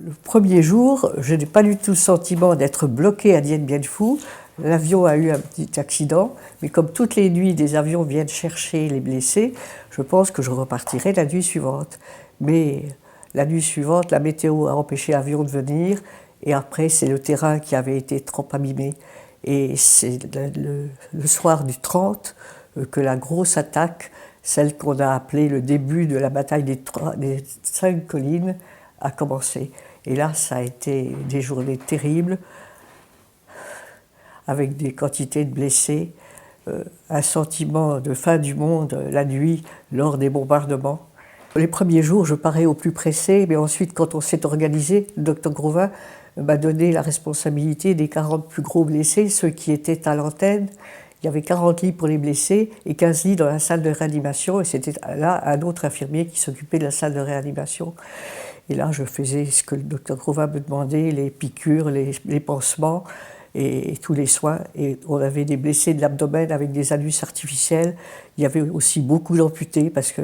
Le premier jour, je n'ai pas du tout le sentiment d'être bloqué à Dien Bien Phu. L'avion a eu un petit accident, mais comme toutes les nuits, des avions viennent chercher les blessés, je pense que je repartirai la nuit suivante. Mais la nuit suivante, la météo a empêché l'avion de venir, et après, c'est le terrain qui avait été trop abîmé. Et c'est le soir du 30 que la grosse attaque, celle qu'on a appelée le début de la bataille des 5 collines, a commencé. Et là, ça a été des journées terribles, avec des quantités de blessés, un sentiment de fin du monde la nuit lors des bombardements. Les premiers jours, je parais au plus pressé, mais ensuite, quand on s'est organisé, le docteur Grovin m'a donné la responsabilité des 40 plus gros blessés, ceux qui étaient à l'antenne. Il y avait 40 lits pour les blessés et 15 lits dans la salle de réanimation, et c'était là un autre infirmier qui s'occupait de la salle de réanimation. Et là, je faisais ce que le docteur Grovin me demandait, les piqûres, les pansements et tous les soins. Et on avait des blessés de l'abdomen avec des anus artificiels. Il y avait aussi beaucoup d'amputés parce que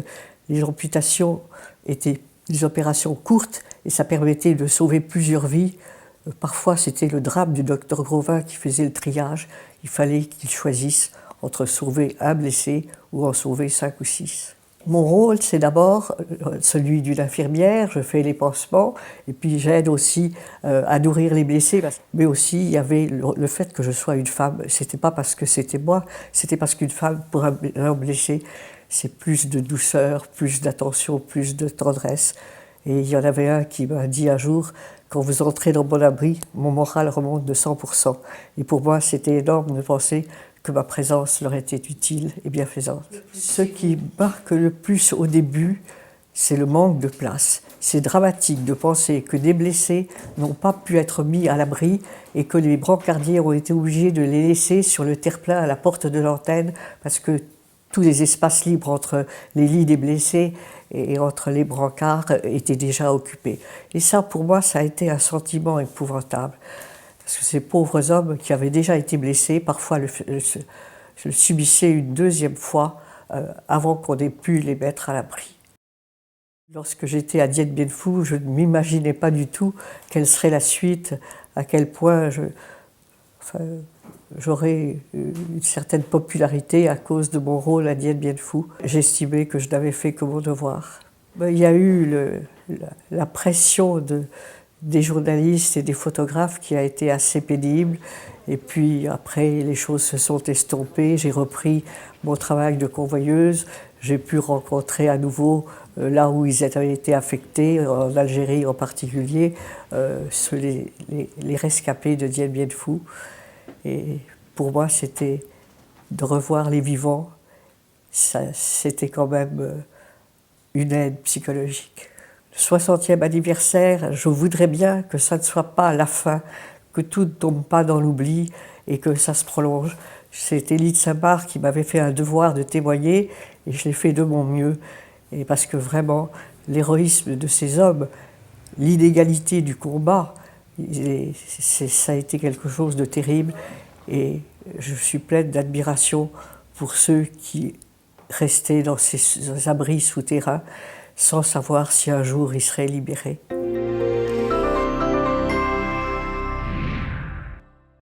les amputations étaient des opérations courtes et ça permettait de sauver plusieurs vies. Parfois, c'était le drame du docteur Grovin qui faisait le triage. Il fallait qu'il choisisse entre sauver un blessé ou en sauver 5 ou 6. Mon rôle, c'est d'abord celui d'une infirmière. Je fais les pansements et puis j'aide aussi à nourrir les blessés. Mais aussi, il y avait le fait que je sois une femme. C'était pas parce que c'était moi, c'était parce qu'une femme, pour un homme blessé, c'est plus de douceur, plus d'attention, plus de tendresse. Et il y en avait un qui m'a dit un jour, quand vous entrez dans mon abri, mon moral remonte de 100%. Et pour moi, c'était énorme de penser que ma présence leur était utile et bienfaisante. Ce qui marque le plus au début, c'est le manque de place. C'est dramatique de penser que des blessés n'ont pas pu être mis à l'abri et que les brancardiers ont été obligés de les laisser sur le terre-plein à la porte de l'antenne parce que tous les espaces libres entre les lits des blessés et entre les brancards étaient déjà occupés. Et ça, pour moi, ça a été un sentiment épouvantable. Parce que ces pauvres hommes qui avaient déjà été blessés, parfois le subissaient une deuxième fois avant qu'on ait pu les mettre à l'abri. Lorsque j'étais à Dien Bien Phu, je ne m'imaginais pas du tout quelle serait la suite, à quel point j'aurais une certaine popularité à cause de mon rôle à Dien Bien Phu. J'estimais que je n'avais fait que mon devoir. Il y a eu la pression des journalistes et des photographes qui a été assez pénible. Et puis après, les choses se sont estompées. J'ai repris mon travail de convoyeuse. J'ai pu rencontrer à nouveau, là où ils avaient été affectés, en Algérie en particulier, les rescapés de Dien Bien Phu. Et pour moi, c'était de revoir les vivants. C'était quand même une aide psychologique. Le 60e anniversaire, je voudrais bien que ça ne soit pas la fin, que tout ne tombe pas dans l'oubli et que ça se prolonge. C'est Élie de Saint-Marc qui m'avait fait un devoir de témoigner et je l'ai fait de mon mieux. Et parce que vraiment, l'héroïsme de ces hommes, l'inégalité du combat, ça a été quelque chose de terrible. Et je suis pleine d'admiration pour ceux qui restaient dans ces abris souterrains sans savoir si un jour ils seraient libérés.